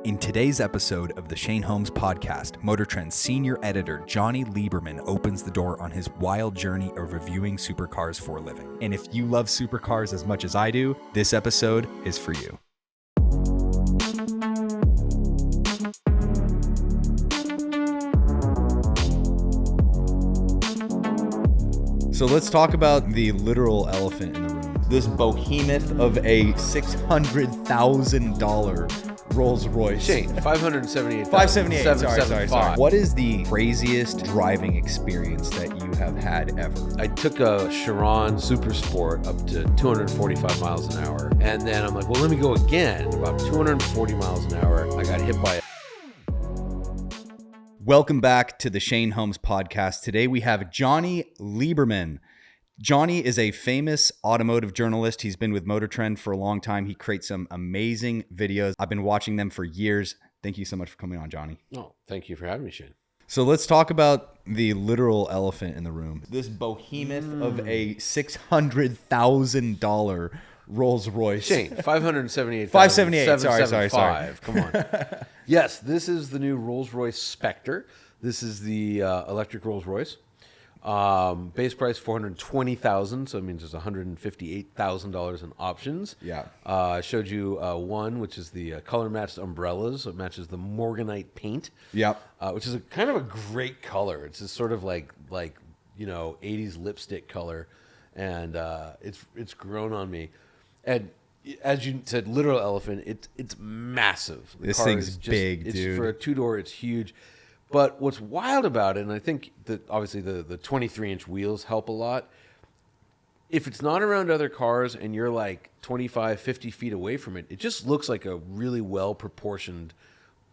In today's episode of the Shane Holmes podcast, MotorTrend's senior editor Jonny Lieberman opens the door on his wild journey of reviewing supercars for a living. And if you love supercars as much as I do, this episode is for you. So let's talk about the literal elephant in the room. This behemoth of a $600,000 Rolls-Royce. Shane, 578. 578. Sorry. What is the craziest driving experience that you have had ever? I took a Chiron Super Sport up to 245 miles an hour. And then I'm like, well, let me go again. About 240 miles an hour. I got hit by it. Welcome back to the Shane Holmes podcast. Today we have Jonny Lieberman. Jonny is a famous automotive journalist. He's been with MotorTrend for a long time. He creates some amazing videos. I've been watching them for years. Thank you so much for coming on, Jonny. Oh, thank you for having me, Shane. So let's talk about the literal elephant in the room. This behemoth of a $600,000 Rolls-Royce. Shane, 578. 578. Sorry. Come on. Yes, this is the new Rolls-Royce Spectre. This is the electric Rolls-Royce. Base price $420,000, so it means there's $158,000 in options. Yeah. I showed you one, which is the color matched umbrellas. So it matches the Morganite paint. Yep. Which is kind of a great color. It's just sort of like 80s lipstick color, and it's grown on me. And as you said, literal elephant. It's massive. This thing's big, dude. For a two-door, it's huge. But what's wild about it, and I think that obviously the 23-inch wheels help a lot. If it's not around other cars and you're like 25, 50 feet away from it, it just looks like a really well-proportioned,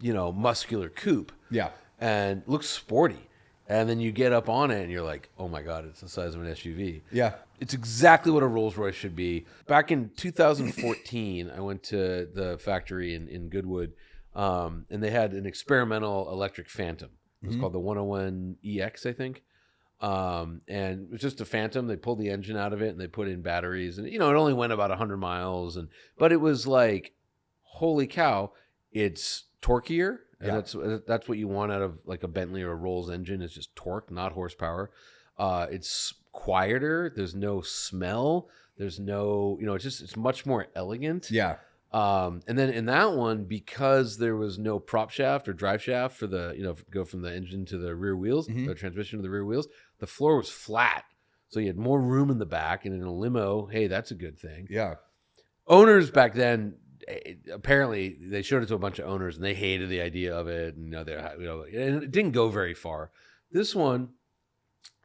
muscular coupe. Yeah. And looks sporty. And then you get up on it and you're like, oh my God, it's the size of an SUV. Yeah. It's exactly what a Rolls-Royce should be. Back in 2014, I went to the factory in Goodwood, and they had an experimental electric Phantom. It was called the 101EX, I think. And it was just a Phantom. They pulled the engine out of it and they put in batteries. And, it only went about 100 miles. But it was like, holy cow, it's torqueier. And that's what you want out of like a Bentley or a Rolls engine. It's just torque, not horsepower. It's quieter. There's no smell. There's no, it's much more elegant. Yeah. And then in that one, because there was no prop shaft or drive shaft for the, go from the engine to the rear wheels, the transmission to the rear wheels, the floor was flat. So you had more room in the back, and in a limo, hey, that's a good thing. Yeah. Owners back then, apparently they showed it to a bunch of owners and they hated the idea of it. And, and it didn't go very far. This one,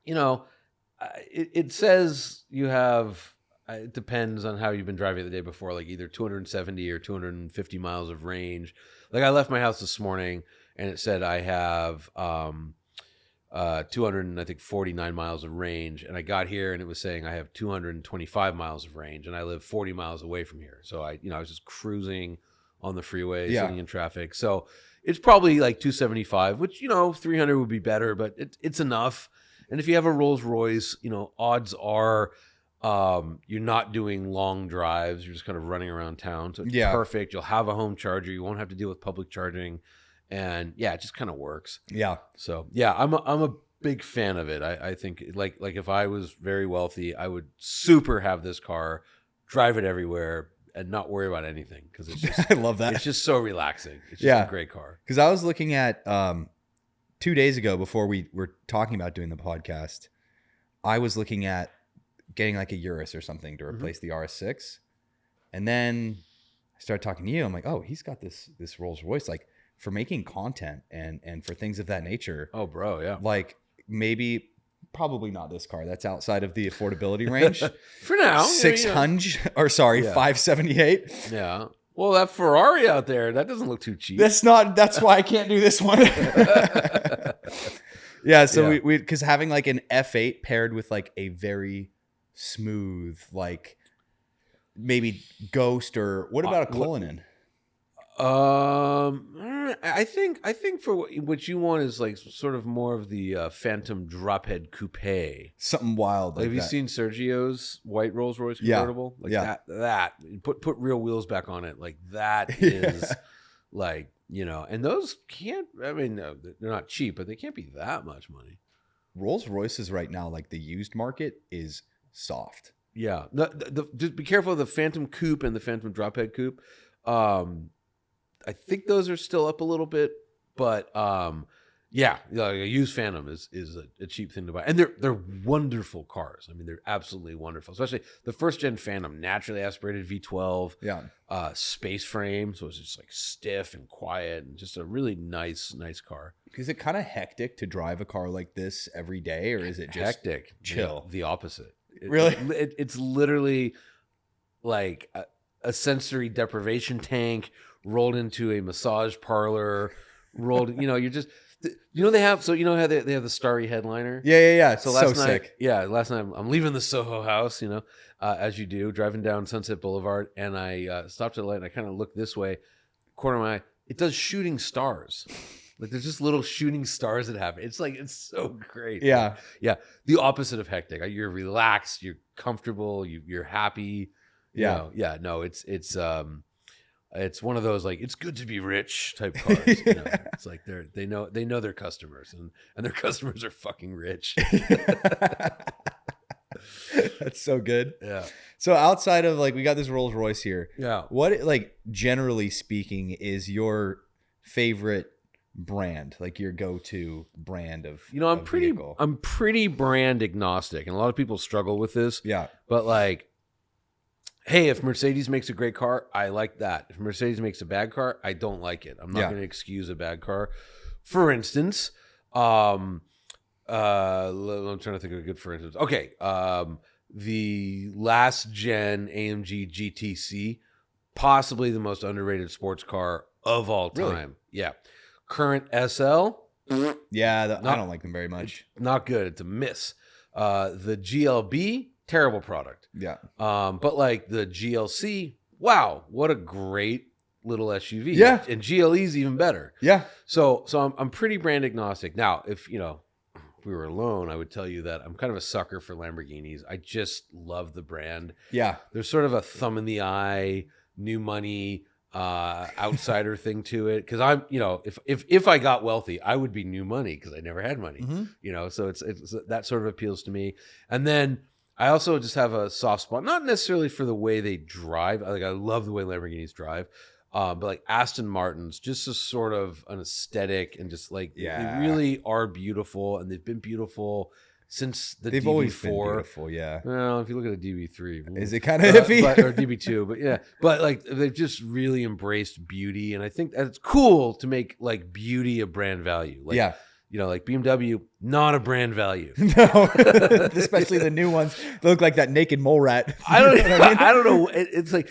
it says you have, it depends on how you've been driving the day before, like either 270 or 250 miles of range. Like I left my house this morning and it said I have 249 miles of range, and I got here and it was saying I have 225 miles of range, and I live 40 miles away from here. So I was just cruising on the freeway, sitting in traffic. So it's probably like 275, which 300 would be better, but it's enough. And if you have a Rolls-Royce, odds are you're not doing long drives. You're just kind of running around town. So it's perfect. You'll have a home charger. You won't have to deal with public charging. And it just kind of works. Yeah. So I'm a big fan of it. I think like if I was very wealthy, I would super have this car, drive it everywhere, and not worry about anything, because it's just I love that. It's just so relaxing. It's just a great car. Because I was looking at 2 days ago, before we were talking about doing the podcast, I was looking at getting like a Urus or something to replace the RS6, and then I started talking to you. I'm like, oh, he's got this Rolls-Royce, like, for making content and for things of that nature. Oh, bro, yeah. Like probably not this car. That's outside of the affordability range. For now. 578. Yeah. Well, that Ferrari out there, that doesn't look too cheap. That's why I can't do this one. So we because having like an F8 paired with like a very smooth, like maybe Ghost, or what about a Cullinan? I think for what you want is like sort of more of the Phantom drophead coupe. Something wild. Like have you seen Sergio's white Rolls-Royce convertible? That put real wheels back on it. Like that is like And those can't, I mean, they're not cheap, but they can't be that much money. Rolls-Royces right now, like the used market is soft. Yeah. Just be careful of the Phantom Coupe and the Phantom Drophead Coupe. I think those are still up a little bit, but yeah, a used Phantom is a cheap thing to buy, and they're wonderful cars. I mean, they're absolutely wonderful, especially the first gen Phantom, naturally aspirated V12, space frame, so it's just like stiff and quiet, and just a really nice car. Is it kind of hectic to drive a car like this every day, or is it just hectic? Chill. The opposite. Really, it's literally like a sensory deprivation tank rolled into a massage parlor. You're just. They have how they have the starry headliner. Yeah. So last night, sick. Yeah, last night I'm leaving the Soho house, as you do, driving down Sunset Boulevard, and I stopped at the light and I kind of looked this way, corner of my eye. It does shooting stars. Like there's just little shooting stars that happen. It's like, it's so great. Yeah. Yeah. The opposite of hectic. You're relaxed, you're comfortable, you're happy. Yeah. No, it's one of those like it's good to be rich type cars. It's like they know their customers and their customers are fucking rich. That's so good. Yeah. So outside of like we got this Rolls-Royce here. Yeah. What like generally speaking is your favorite brand, like your go-to brand of vehicle? I'm pretty brand agnostic, and a lot of people struggle with this. Yeah. But like, hey, if Mercedes makes a great car, I like that. If Mercedes makes a bad car, I don't like it. I'm not going to excuse a bad car. For instance, I'm trying to think of a good for instance. Okay, the last gen AMG GTC, possibly the most underrated sports car of all time. Really? Yeah. Current SL. Yeah, I don't like them very much. Not good. It's a miss. The GLB, terrible product. Yeah. But like the GLC, wow, what a great little SUV. Yeah. And GLE's even better. Yeah. So I'm pretty brand agnostic. Now, if we were alone, I would tell you that I'm kind of a sucker for Lamborghinis. I just love the brand. Yeah. There's sort of a thumb in the eye, new money, outsider thing to it. Cause I'm, if I got wealthy, I would be new money because I never had money, so it's that sort of appeals to me. And then I also just have a soft spot, not necessarily for the way they drive. Like I love the way Lamborghinis drive. But like Aston Martin's just a sort of an aesthetic and just like they really are beautiful, and they've been beautiful since they've DB4. Always been beautiful. Yeah. Well, if you look at a DB3, is it kind of iffy? Or DB2? But yeah, but like they've just really embraced beauty, and I think that it's cool to make like beauty a brand value. Like, like BMW, not a brand value. No, especially the new ones. They look like that naked mole rat. I don't know. It's like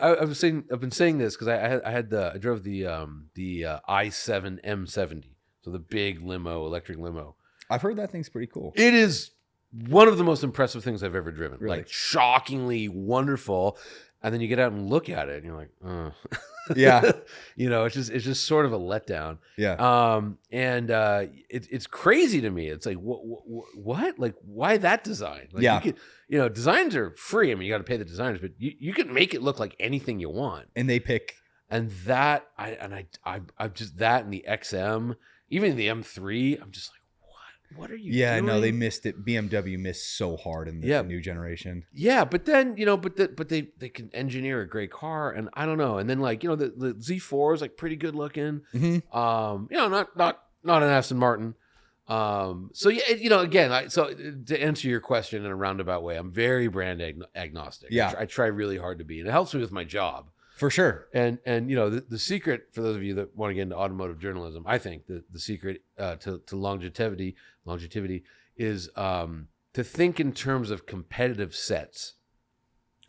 I've been saying this because I drove the i7 M70, so the big electric limo. I've heard that thing's pretty cool. It is one of the most impressive things I've ever driven. Really? Like shockingly wonderful. And then you get out and look at it, and you're like, oh. Yeah. It's just sort of a letdown. Yeah. It's crazy to me. It's like, what? Like, why that design? Like, yeah. You could, designs are free. I mean, you got to pay the designers, but you can make it look like anything you want. And they pick. And that, I'm just that, and the XM, even the M3, I'm just like, what are you doing? Yeah, no, they missed it. BMW missed so hard in the new generation. Yeah, but then, but they can engineer a great car, and I don't know. And then like, the Z4 is like pretty good looking. Mm-hmm. Not an Aston Martin. So yeah, again, so to answer your question in a roundabout way, I'm very brand agnostic. Yeah. I try really hard to be, and it helps me with my job. For sure. And the secret, for those of you that want to get into automotive journalism, I think the secret to longevity is to think in terms of competitive sets.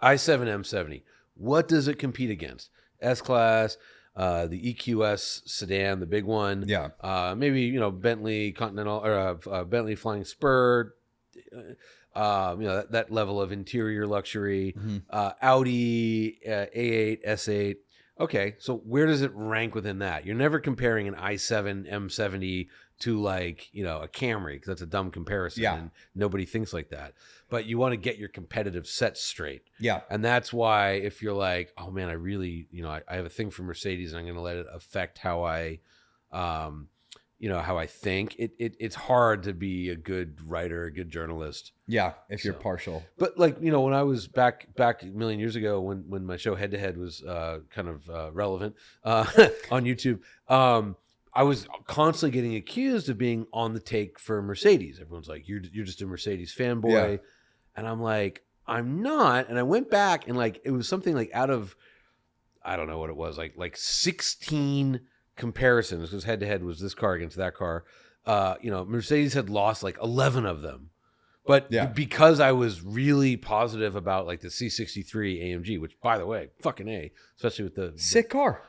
i7 M70, what does it compete against? S-Class, the EQS sedan, the big one. Yeah. Maybe, Bentley Continental or Bentley Flying Spur. That level of interior luxury, Mm-hmm. Audi A8, S8, Okay, so where does it rank within that? You're never comparing an i7 M70 to like, you know, a Camry, because that's a dumb comparison and nobody thinks like that. But you want to get your competitive set straight. Yeah. And that's why if you're like, oh man, I really, you know, I have a thing for Mercedes and I'm going to let it affect how I, you know, how I think, it's hard to be a good writer, a good journalist. Yeah, if you're partial. But like, you know, when I was back a million years ago, when my show Head to Head was kind of relevant on YouTube, I was constantly getting accused of being on the take for Mercedes. Everyone's like, you're just a Mercedes fanboy. And I'm like, I'm not. And I went back and like, it was something like out of, I don't know what it was, like 16 comparisons, because Head to Head was this car against that car. You know, Mercedes had lost like 11 of them. But because I was really positive about like the C63 AMG, which by the way, fucking A, especially with the sick car.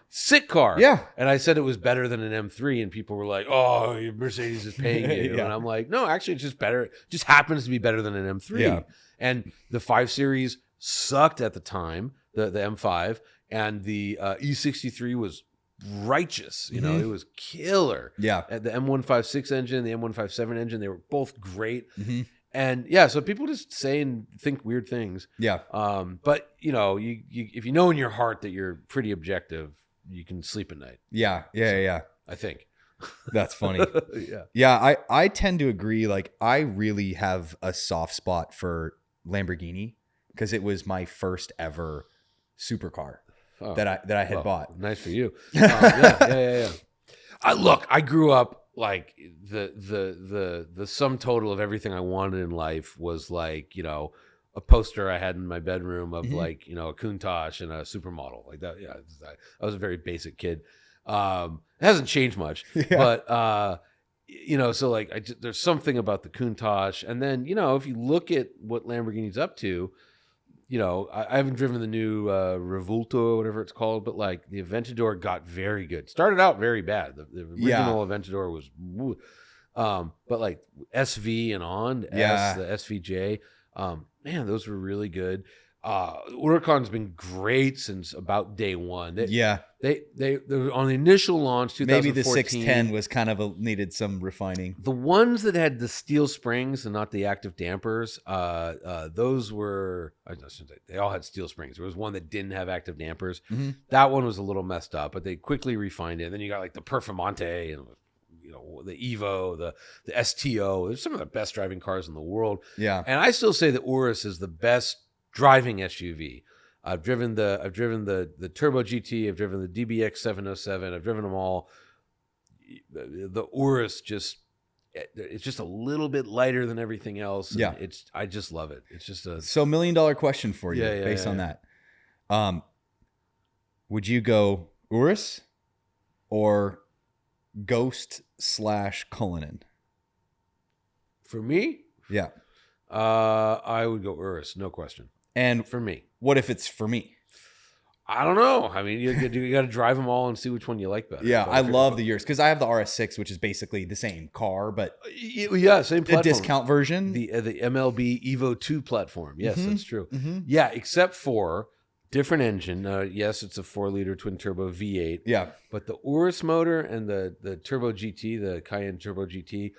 Yeah. And I said it was better than an M3 and people were like, oh, Mercedes is paying you. And I'm like, no, actually it's just better. It just happens to be better than an M3. Yeah. And the 5 Series sucked at the time, the M5, and the E63 was righteous. You know, it was killer. Yeah. The M156 engine, the M157 engine, they were both great. And yeah, so people just say and think weird things. Yeah. But you know, you if you know in your heart that you're pretty objective, you can sleep at night. Yeah. I think. That's funny. Yeah. I tend to agree. Like, I really have a soft spot for Lamborghini because it was my first ever supercar that I had bought. Nice for you. Yeah. I grew up. Like the sum total of everything I wanted in life was like, you know, a poster I had in my bedroom of like, you know, a Countach and a supermodel like that. Yeah, I was a very basic kid. It hasn't changed much, but you know, so like there's something about the Countach, and then you know, if you look at what Lamborghini's up to. You know, I haven't driven the new Revuelto or whatever it's called, but like the Aventador got very good. Started out very bad. The original Aventador was, but like SV and on, the SVJ, man, those were really good. Huracan's been great since about day one. They were on the initial launch, 2014. Maybe the 610 was kind of needed some refining. The ones that had the steel springs and not the active dampers, those were, they all had steel springs. There was one that didn't have active dampers. That one was a little messed up, but they quickly refined it. And then you got like the Performante and you know, the Evo, the STO. They're some of the best driving cars in the world. Yeah. And I still say that Urus is the best driving SUV. I've driven the Turbo GT. I've driven the DBX 707. I've driven them all. The Urus it's just a little bit lighter than everything else. Yeah, I just love it. It's just a $1 million question for you based on that. Would you go Urus or Ghost / Cullinan? For me, yeah, I would go Urus, no question. And for me, what if it's for me? I don't know. I mean, you got to drive them all and see which one you like better. Yeah, I love the Urus because I have the RS6, which is basically the same car, but same platform. The discount version, the MLB Evo 2 platform. Yes, that's true. Yeah, except for different engine. Yes, it's a 4-liter twin turbo V8. Yeah, but the Urus motor and the Turbo GT, the Cayenne Turbo GT.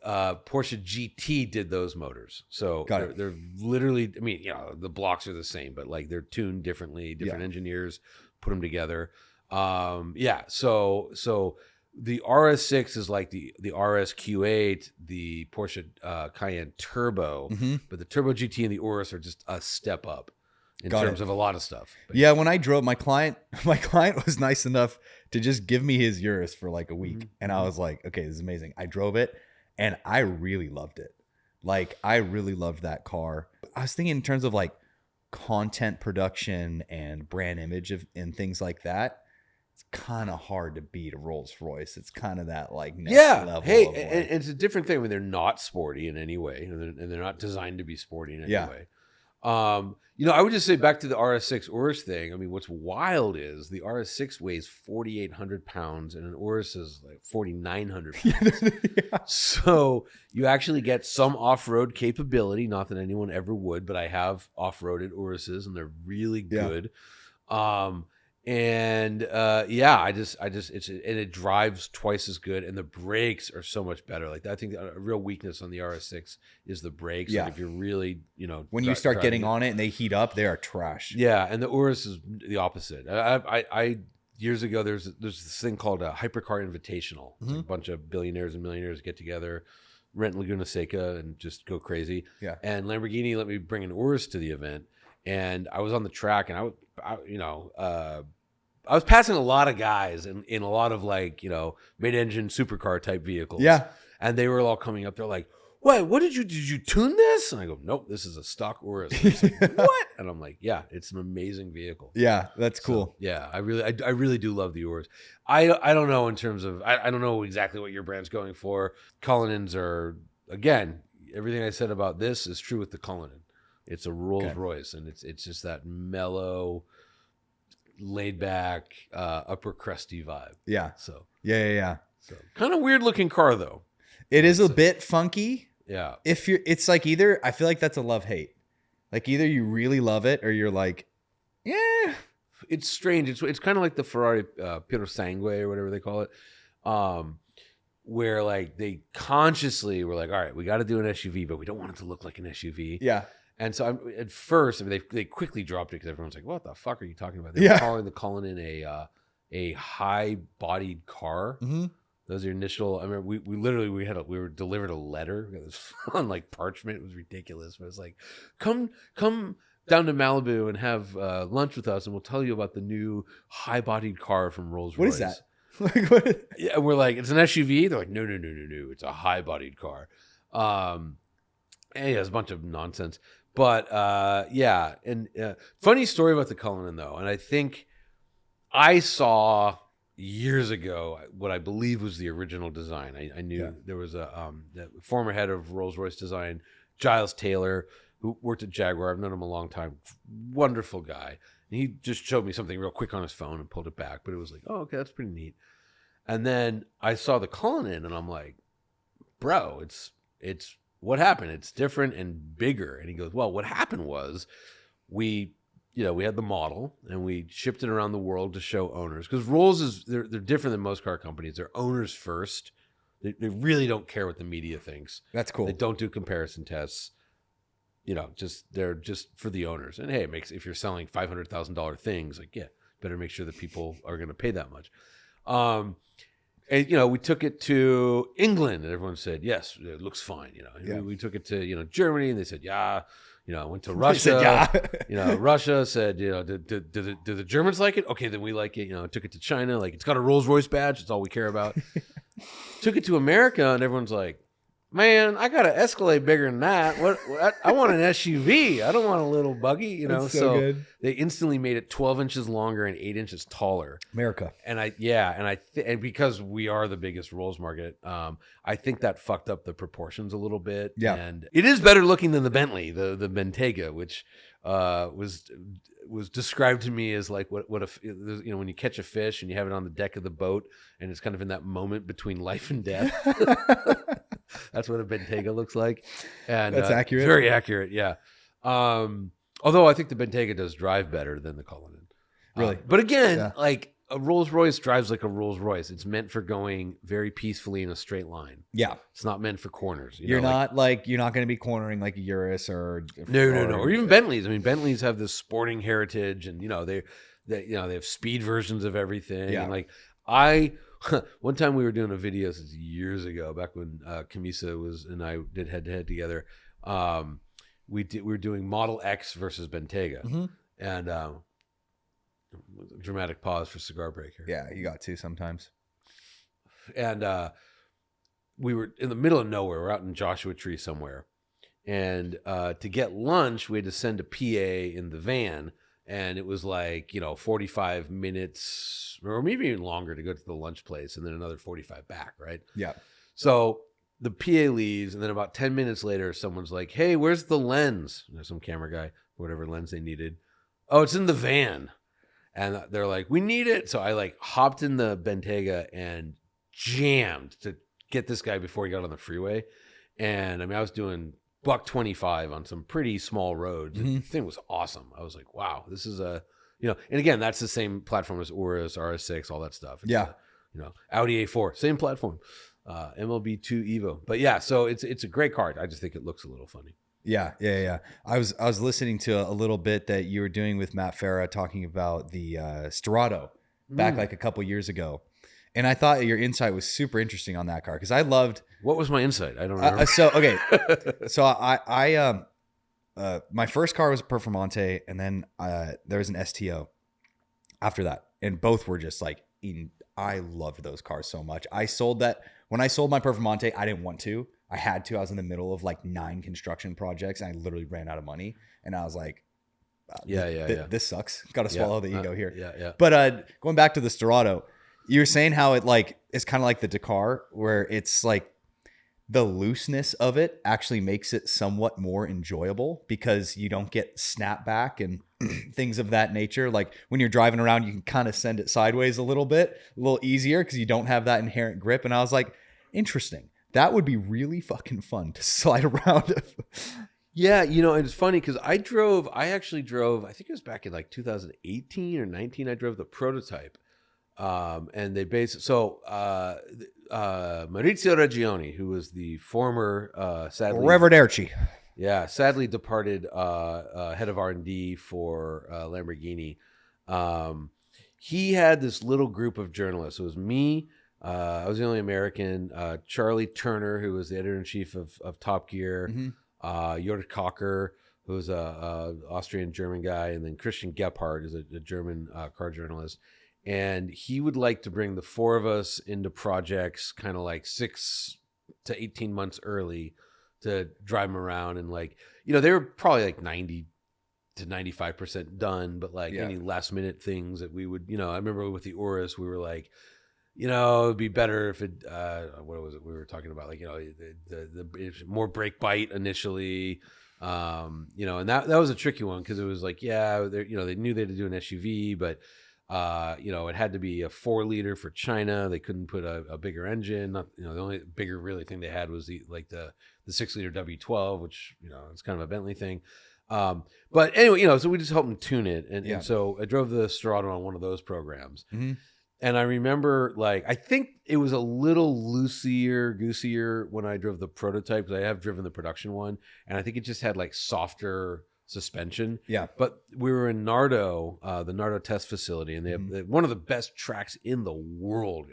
Porsche GT did those motors, so they're literally. I mean, you know, the blocks are the same, but like they're tuned differently. Different engineers put them together. So the RS6 is like the RS Q8, the Porsche Cayenne Turbo, but the Turbo GT and the Urus are just a step up in terms of a lot of stuff. But yeah, when I drove, my client was nice enough to just give me his Urus for like a week, and I was like, okay, this is amazing. I drove it. And I really loved it. Like, I really loved that car. I was thinking in terms of like content production and brand image and things like that. It's kind of hard to beat a Rolls-Royce. It's kind of that like next level. Hey, and it's a different thing when they're not sporty in any way, and they're not designed to be sporty in any way. You know, I would just say back to the RS6 Urus thing. I mean, what's wild is the RS6 weighs 4,800 pounds and an Urus is like 4,900 pounds. So you actually get some off-road capability. Not that anyone ever would, but I have off-roaded Uruses and they're really good. And it drives twice as good, and the brakes are so much better. Like I think a real weakness on the RS6 is the brakes. Yeah. Like if you're really, when you start getting on it and they heat up, they are trash. Yeah, and the Urus is the opposite. I years ago there's this thing called a Hypercar Invitational. It's like a bunch of billionaires and millionaires get together, rent Laguna Seca, and just go crazy. Yeah. And Lamborghini let me bring an Urus to the event, and I was on the track, and I was passing a lot of guys in a lot of like, mid-engine supercar type vehicles. Yeah. And they were all coming up. They're like, what did you tune this? And I go, nope, this is a stock Urus. Like, what? And I'm like, yeah, it's an amazing vehicle. Yeah, that's cool. So, yeah, I really do love the Urus. I don't know in terms of, I don't know exactly what your brand's going for. Cullinans are, again, everything I said about this is true with the Cullinan. It's a Rolls-Royce, and it's just that mellow, laid back, upper crusty vibe. Yeah. So Yeah. So kind of weird looking car though. It is a bit funky. Yeah. It's like either, I feel like that's a love-hate. Like either you really love it or you're like, yeah. It's strange. It's kind of like the Ferrari Puro Sangue or whatever they call it. Where like they consciously were like, all right, we got to do an SUV, but we don't want it to look like an SUV. Yeah. And so at first, they quickly dropped it because everyone's like, "What the fuck are you talking about?" They were calling the Cullinan a high-bodied car. Mm-hmm. Those are initial. I remember we were delivered a letter. It was on like parchment. It was ridiculous. But it's like, come down to Malibu and have lunch with us, and we'll tell you about the new high-bodied car from Rolls-Royce. What is that? Like what? Yeah, we're like, it's an SUV. They're like, no, it's a high-bodied car. And yeah, it's a bunch of nonsense. But yeah, and funny story about the Cullinan though, and I think I saw years ago what I believe was the original design. I knew there was a the former head of Rolls-Royce design, Giles Taylor, who worked at Jaguar. I've known him a long time. Wonderful guy. And he just showed me something real quick on his phone and pulled it back. But it was like, oh, okay, that's pretty neat. And then I saw the Cullinan, and I'm like, bro, it's what happened? It's different and bigger. And he goes, well, what happened was we had the model and we shipped it around the world to show owners. Because Rolls they're different than most car companies. They're owners first. They really don't care what the media thinks. That's cool. They don't do comparison tests. They're just for the owners. And hey, if you're selling $500,000 things, like, yeah, better make sure that people are going to pay that much. And, we took it to England, and everyone said, yes, it looks fine. We took it to, Germany, and they said, yeah. Went to Russia. Said, yeah. Russia said, do the Germans like it? Okay, then we like it. Took it to China. Like, it's got a Rolls-Royce badge. That's all we care about. Took it to America, and everyone's like, man, I got an Escalade bigger than that. What I want an SUV. I don't want a little buggy, That's so good. They instantly made it 12 inches longer and 8 inches taller. America. And because we are the biggest Rolls market, I think that fucked up the proportions a little bit. Yeah. And it is better looking than the Bentley, the Bentayga, which was described to me as like what if when you catch a fish and you have it on the deck of the boat and it's kind of in that moment between life and death. That's what a Bentayga looks like. And that's accurate. Very accurate, yeah. Although I think the Bentayga does drive better than the Cullinan. Really? But again, like a Rolls-Royce drives like a Rolls-Royce. It's meant for going very peacefully in a straight line. Yeah. It's not meant for corners. You're not going to be cornering like a Urus or No. Or even Bentleys. I mean, Bentleys have this sporting heritage, and they have speed versions of everything. Yeah. And like one time we were doing a video, this is years ago, back when Camisa and I did head-to-head together. We were doing Model X versus Bentayga. Mm-hmm. And dramatic pause for cigar break here. Yeah, you got to sometimes. And we were in the middle of nowhere. We're out in Joshua Tree somewhere. And to get lunch, we had to send a PA in the van. And it was like, 45 minutes or maybe even longer to go to the lunch place, and then another 45 back, right? Yeah. So the PA leaves, and then about 10 minutes later, someone's like, hey, where's the lens? There's some camera guy, whatever lens they needed. Oh, it's in the van. And they're like, we need it. So I like hopped in the Bentayga and jammed to get this guy before he got on the freeway. And I mean, I was doing $125 on some pretty small roads. Mm-hmm. The thing was awesome. I was like, wow, this is And again, that's the same platform as Urus, RS6, all that stuff. It's, Audi A4, same platform, MLB2 Evo. But yeah, so it's a great car. I just think it looks a little funny. Yeah. I was listening to a little bit that you were doing with Matt Farah talking about the Sterrato back like a couple years ago. And I thought your insight was super interesting on that car because I loved. What was my insight? I don't remember. So I my first car was a Performante, and then there was an STO after that, and both were just like I loved those cars so much. I sold that when I sold my Performante. I didn't want to. I had to. I was in the middle of like 9 construction projects, and I literally ran out of money, and I was like, this sucks. Got to swallow the ego here. Yeah. But going back to the Sterrato. You were saying how it like it's kind of like the Dakar, where it's like the looseness of it actually makes it somewhat more enjoyable because you don't get snapback and things of that nature. Like when you're driving around, you can kind of send it sideways a little easier because you don't have that inherent grip. And I was like, interesting. That would be really fucking fun to slide around. Yeah, it's funny because I actually drove, I think it was back in like 2018 or 19, I drove the prototype. And they Maurizio Reggioni, who was the former sadly departed head of R&D for Lamborghini. He had this little group of journalists. It was me. I was the only American. Charlie Turner, who was the editor-in-chief of Top Gear. Jörg Cocker, who was a Austrian-German guy, and then Christian Gebhardt is a German car journalist. And he would like to bring the 4 of us into projects kind of like 6 to 18 months early to drive them around. And like, they were probably like 90 to 95% done, but like any last minute things that we would, I remember with the Urus, we were like, it'd be better if it, what was it we were talking about? Like, the more brake bite initially, and that was a tricky one because it was like, they knew they had to do an SUV, but it had to be a 4-liter for China. They couldn't put a bigger engine. The only bigger really thing they had was the 6-liter W12, which, it's kind of a Bentley thing. But anyway, so we just helped them tune it. And so I drove the Sterrato on one of those programs. Mm-hmm. And I remember I think it was a little goosier when I drove the prototype because I have driven the production one. And I think it just had softer suspension. Yeah. But we were in Nardo, the Nardo test facility, and they have one of the best tracks in the world.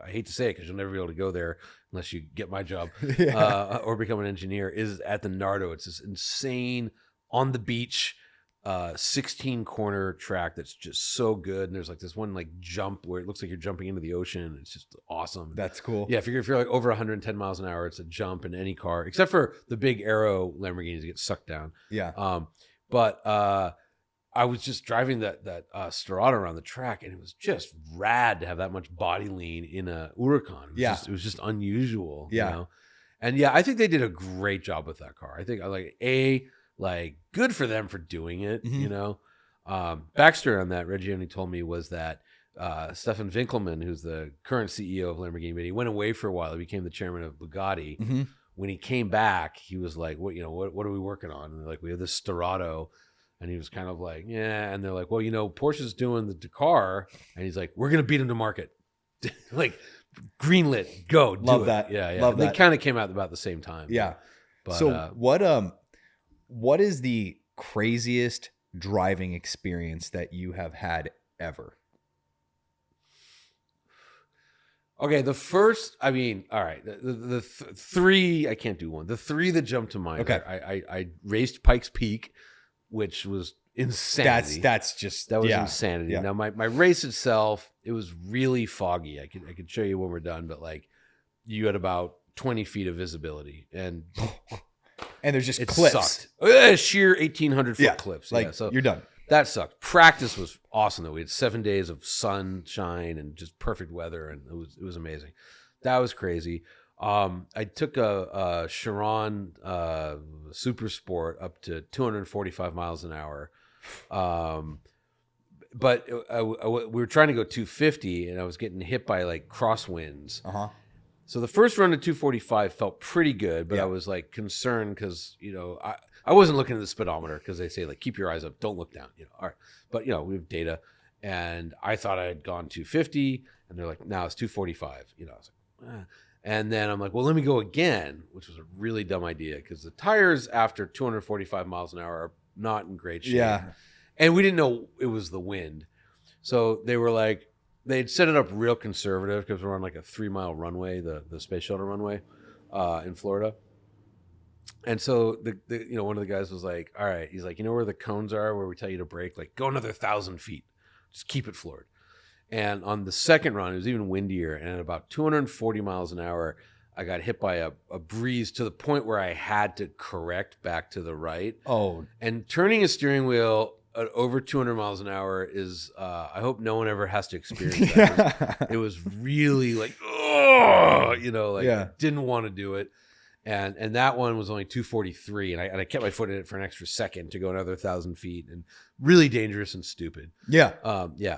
I hate to say it because you'll never be able to go there unless you get my job or become an engineer, is at the Nardo. It's this insane on the beach 16 corner track that's just so good. And there's this one jump where it looks like you're jumping into the ocean. It's just awesome. That's cool. Yeah, if you're over 110 miles an hour, it's a jump in any car, except for the big Aero Lamborghinis that get sucked down. Yeah. But I was just driving that Sterrato around the track, and it was just rad to have that much body lean in a Huracán. It was just unusual. Yeah. And I think they did a great job with that car. I think good for them for doing it. Backstory on that, Reggiani told me, was that Stefan Winkelmann, who's the current CEO of Lamborghini, but he went away for a while. He became the chairman of Bugatti. Mm-hmm. When he came back, he was like, what are we working on? And they're like, we have this Sterrato. And he was kind of like, yeah. And they're like, well, Porsche's doing the Dakar. And he's like, we're going to beat him to market. Greenlit, go. Love that. Yeah. Love that. They kind of came out about the same time. Yeah. But, so what is the craziest driving experience that you have had ever? Okay, the first, all right, the 3, I can't do one. The 3 that jumped to mind. Okay. I raced Pikes Peak, which was insanity. That was insanity. Yeah. Now my race itself, it was really foggy. I could show you when we're done, but you had about 20 feet of visibility, and there's just cliffs. Sucked. Sheer 1,800 foot cliffs. So you're done. That sucked. Practice was awesome though. We had 7 days of sunshine and just perfect weather, and it was amazing. That was crazy. I took a Chiron Super Sport up to 245 miles an hour. But we were trying to go 250, and I was getting hit by crosswinds. Uh-huh. So the first run to 245 felt pretty good, but Yeah. I was like concerned because, I wasn't looking at the speedometer because they say like, keep your eyes up, don't look down, all right. But, we have data, and I thought I had gone 250, and they're like, no, it's 245. I was like, ah. And then I'm like, well, let me go again, which was a really dumb idea because the tires after 245 miles an hour are not in great shape. Yeah. And we didn't know it was the wind. So they were like, they'd set it up real conservative because we're on like a 3-mile runway, the space shuttle runway in Florida. And so the one of the guys was like, all right, he's like, where the cones are where we tell you to brake? Like, go another 1,000 feet. Just keep it floored. And on the second run, it was even windier. And at about 240 miles an hour, I got hit by a breeze to the point where I had to correct back to the right. Oh. And turning a steering wheel at over 200 miles an hour is, I hope no one ever has to experience that. It was really like, oh, I didn't want to do it. And that one was only 243, and I kept my foot in it for an extra second to go another 1,000 feet, and really dangerous and stupid. Yeah.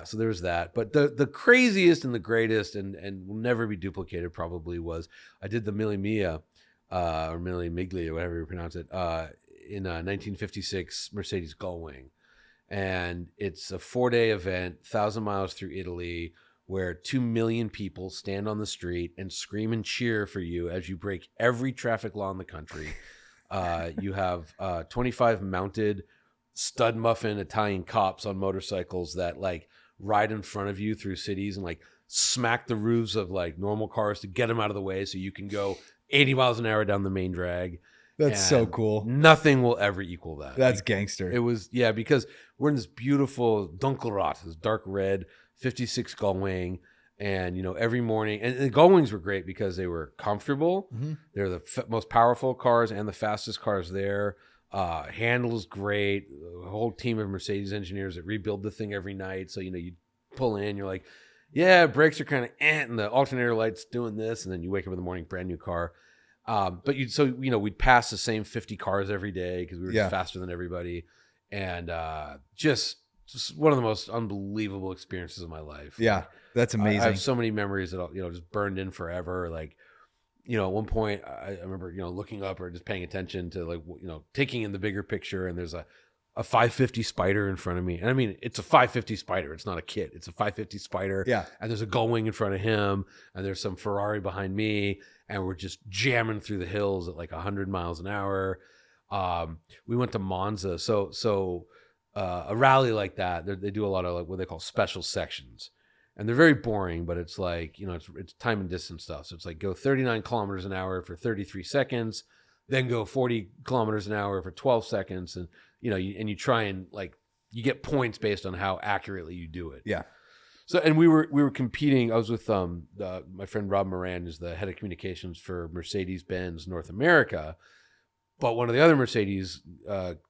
So there was that. But the craziest and the greatest and will never be duplicated probably was I did the Mille Miglia, or Mille Miglia, or whatever you pronounce it, in a 1956 Mercedes Gullwing. And it's a 4-day event, 1,000 miles through Italy, where 2 million people stand on the street and scream and cheer for you as you break every traffic law in the country. You have 25 mounted stud muffin Italian cops on motorcycles that like ride in front of you through cities and like smack the roofs of like normal cars to get them out of the way so you can go 80 miles an hour down the main drag. That's so cool. Nothing will ever equal that. That's gangster. It was, because we're in this beautiful Dunkelrot, this dark red 56 Gullwing, and every morning, and the Gullwings were great because they were comfortable. Mm-hmm. They're the most powerful cars and the fastest cars there. Handles great. A whole team of Mercedes engineers that rebuild the thing every night. So you pull in, you're like, yeah, brakes are kind of and the alternator light's doing this, and then you wake up in the morning, brand new car. But we'd pass the same 50 cars every day because we were just faster than everybody, and just one of the most unbelievable experiences of my life. Yeah, that's amazing. I have so many memories that just burned in forever. Like, at one point I remember looking up or just paying attention to like taking in the bigger picture, and there's a 550 Spider in front of me, and I mean it's a 550 Spider. It's not a kit. It's a 550 Spider. Yeah, and there's a Gullwing in front of him, and there's some Ferrari behind me, and we're just jamming through the hills at like 100 miles an hour. We went to Monza, so. A rally like that, they do a lot of like what they call special sections, and they're very boring, but it's like it's time and distance stuff. So it's like go 39 kilometers an hour for 33 seconds, then go 40 kilometers an hour for 12 seconds, and you try and like you get points based on how accurately you do it. Yeah. So and we were competing. I was with my friend Rob Moran, who's the head of communications for Mercedes-Benz North America. But one of the other Mercedes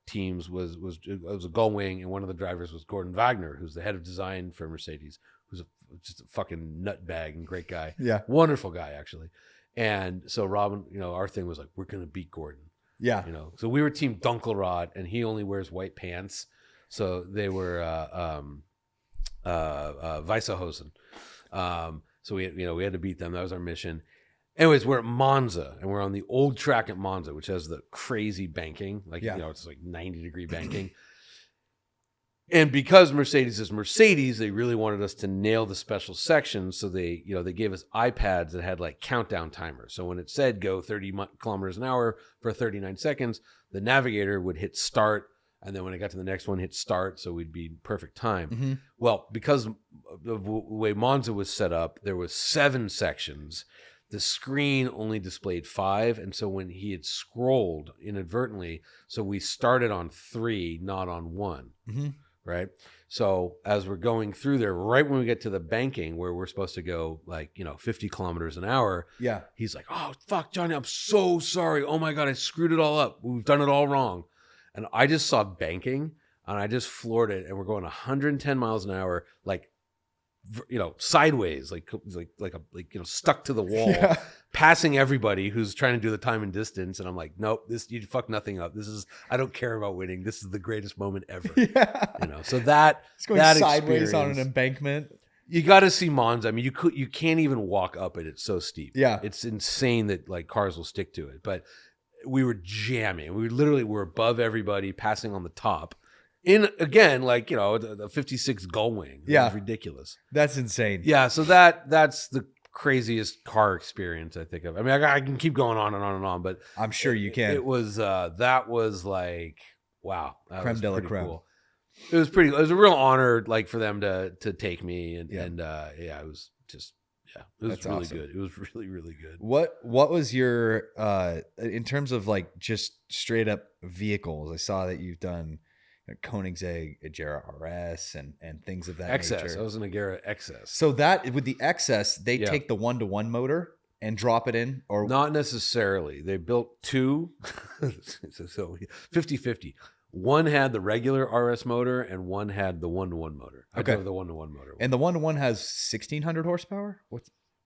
teams was a Gullwing, and one of the drivers was Gordon Wagner, who's the head of design for Mercedes, who's just a fucking nutbag and great guy. Yeah. Wonderful guy, actually. And so Robin, our thing was like, we're going to beat Gordon. Yeah. So we were team Dunkelrot, and he only wears white pants. So they were Weisserhosen. So we had to beat them. That was our mission. Anyways, we're at Monza, and we're on the old track at Monza, which has the crazy banking. Like, it's like 90-degree banking. And because Mercedes is Mercedes, they really wanted us to nail the special sections. So they gave us iPads that had like countdown timers. So when it said go 30 kilometers an hour for 39 seconds, the navigator would hit start. And then when it got to the next one, hit start. So we'd be perfect time. Mm-hmm. Well, because of the way Monza was set up, there was 7 sections. The screen only displayed 5, and so when he had scrolled inadvertently, so we started on 3, not on 1, right? So as we're going through there, right when we get to the banking where we're supposed to go like 50 kilometers an hour, he's like, "Oh fuck, Johnny, I'm so sorry. Oh my god, I screwed it all up. We've done it all wrong." And I just saw banking, and I just floored it, and we're going 110 miles an hour, like. Sideways, like stuck to the wall, passing everybody who's trying to do the time and distance. And I'm like, nope, you fucked nothing up. I don't care about winning. This is the greatest moment ever. Yeah. So that it's going that sideways on an embankment. You got to see Monza. I mean, you can't even walk up it. It's so steep. Yeah. It's insane that like cars will stick to it. But we were jamming. We literally were above everybody, passing on the top. In again, like, you know, the 56 gull wing. It was ridiculous. That's insane. Yeah. So that's the craziest car experience I think of. I mean, I can keep going on and on and on, but I'm sure you can. It was that was like, wow, that creme was de la pretty creme. cool. It was a real honor, like, for them to take me and it was just it was That's really awesome. good. It was really, really good. What was your in terms of like just straight up vehicles? I saw that you've done Koenigsegg, Agera RS, and things of that XS. nature. I was an Agera XS. So that with the XS, they take the 1-to-1 motor and drop it in, or not necessarily. They built two, so 50-50. One had the regular RS motor, and one had the 1-to-1 motor. I drove the 1-to-1 motor. And the 1-to-1 has 1,600 horsepower.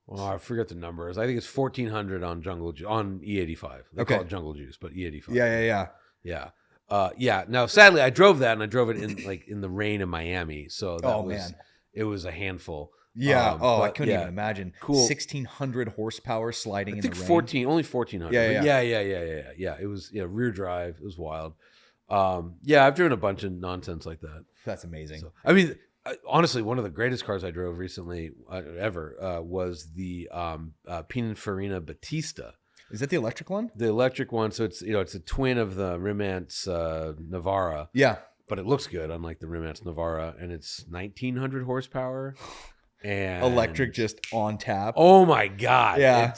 Well, I forget the numbers. I think it's 1,400 on on E85. They call it Jungle Juice, but E85. Yeah. Now, sadly, I drove that, and I drove it in the rain in Miami. So it was a handful. Yeah. I couldn't even imagine. Cool. 1,600 horsepower sliding in the rain. Only 1,400. Yeah. It was rear drive. It was wild. I've driven a bunch of nonsense like that. That's amazing. So, I mean, honestly, one of the greatest cars I drove recently ever was the Pininfarina Battista. Is that the electric one? The electric one. So it's it's a twin of the Rimac Navara. Yeah, but it looks good, unlike the Rimac Navara, and it's 1,900 horsepower. And electric just on tap. Oh my God. Yeah.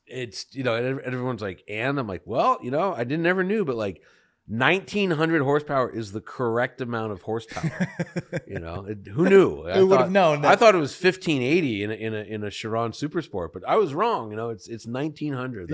And everyone's like, and I'm like, well, I never knew, but like 1,900 horsepower is the correct amount of horsepower. Who knew? Who would have known? I thought it was 1,580 in a Chiron Super Sport, but I was wrong. It's 1,900.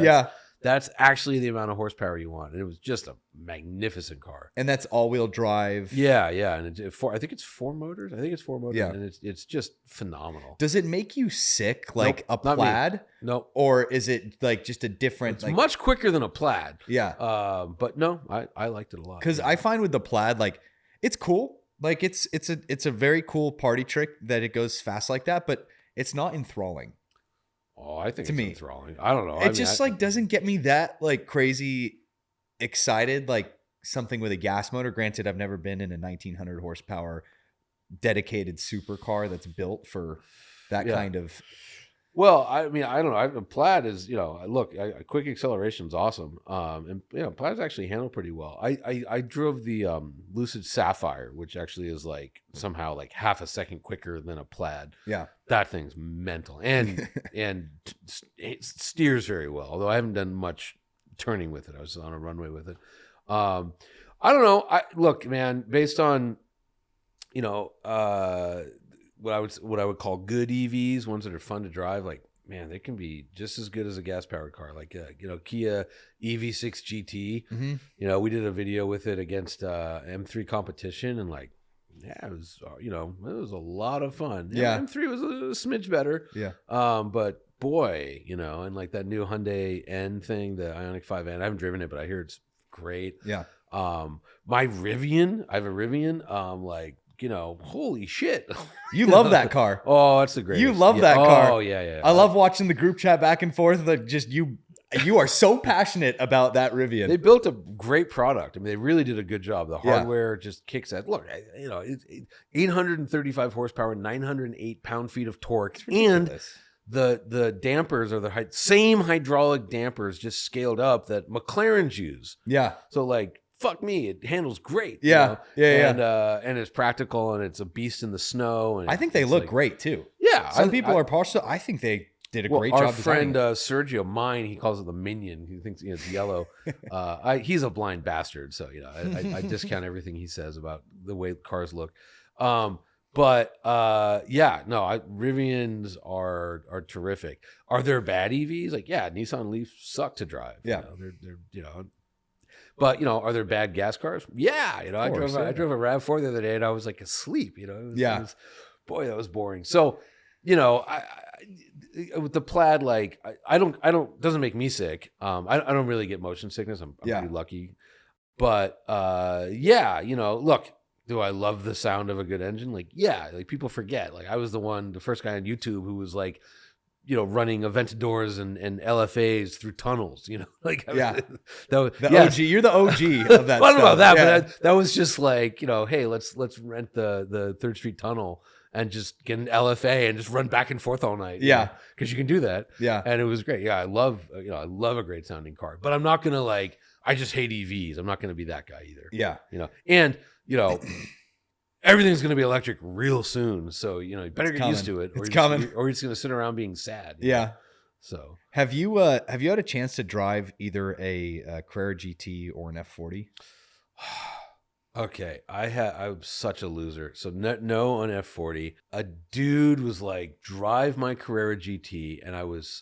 That's actually the amount of horsepower you want. And it was just a magnificent car. And that's all-wheel drive. Yeah. And I think it's 4 motors. Yeah. And it's just phenomenal. Does it make you sick like a Plaid? No. Or is it like just a different... It's much quicker than a Plaid. Yeah. But no, I liked it a lot. Because I find with the Plaid, like, it's cool. Like, it's a very cool party trick that it goes fast like that, but it's not enthralling. Oh, I think it's enthralling. I don't know. It doesn't get me that like crazy excited like something with a gas motor. Granted, I've never been in a 1,900 horsepower dedicated supercar that's built for that kind of. Well, I mean, I don't know. Plaid is, look, quick acceleration is awesome. And Plaid's actually handled pretty well. I drove the Lucid Sapphire, which actually is like somehow like half a second quicker than a Plaid. Yeah. That thing's mental and it steers very well. Although I haven't done much turning with it. I was on a runway with it. I don't know. Look, man, based on, what I would call good EVs, ones that are fun to drive, like, man, they can be just as good as a gas powered car. Like, Kia EV6 GT. Mm-hmm. We did a video with it against M3 competition, and like, it was, it was a lot of fun. Yeah, M3 was a smidge better. Yeah. But boy, and like that new Hyundai N thing, the Ioniq 5N. I haven't driven it, but I hear it's great. Yeah. My Rivian, I have a Rivian. Like, holy shit. You love that car. Oh, that's the greatest. You love that car. Oh, yeah. I love watching the group chat back and forth. That just you are so passionate about that Rivian. They built a great product. I mean, they really did a good job. The hardware just kicks ass. Look, it's 835 horsepower, 908 pound-feet of torque, and the dampers are the same hydraulic dampers, just scaled up that McLarens use. Yeah. So like, fuck me, it handles great. Yeah. And it's practical, and it's a beast in the snow. And I think they look great too. Yeah. Some people are partial. I think they did a great job. Our friend Sergio, he calls it the Minion. He thinks it's yellow. He's a blind bastard, so I discount everything he says about the way cars look. Rivians are terrific. Are there bad EVs? Like, Nissan Leafs suck to drive. Yeah, they're But are there bad gas cars? Yeah, I drove a RAV4 the other day, and I was like asleep. It was, boy, that was boring. So, with the Plaid, like I don't doesn't make me sick. I don't really get motion sickness. I'm pretty lucky. But look, do I love the sound of a good engine? Like, yeah, like people forget. Like I was the first guy on YouTube who was like, running Aventadors and LFAs through tunnels, like that was, OG. You're the OG of that. Well, I don't know about that, yeah. but that was just like, hey, let's rent the 3rd Street Tunnel and just get an LFA and just run back and forth all night. Yeah, because you can do that. Yeah, and it was great. Yeah, I love a great sounding car, but I'm not gonna I just hate EVs. I'm not gonna be that guy either. Yeah, and everything's going to be electric real soon. So, you better get used to it. Or you're just going to sit around being sad. Yeah. So have you had a chance to drive either a Carrera GT or an F40? Okay. I'm such a loser. So no on F40. A dude was like, drive my Carrera GT. And it was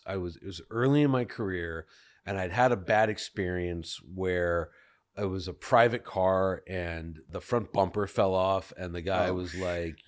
early in my career and I'd had a bad experience where it was a private car and the front bumper fell off and the guy was like,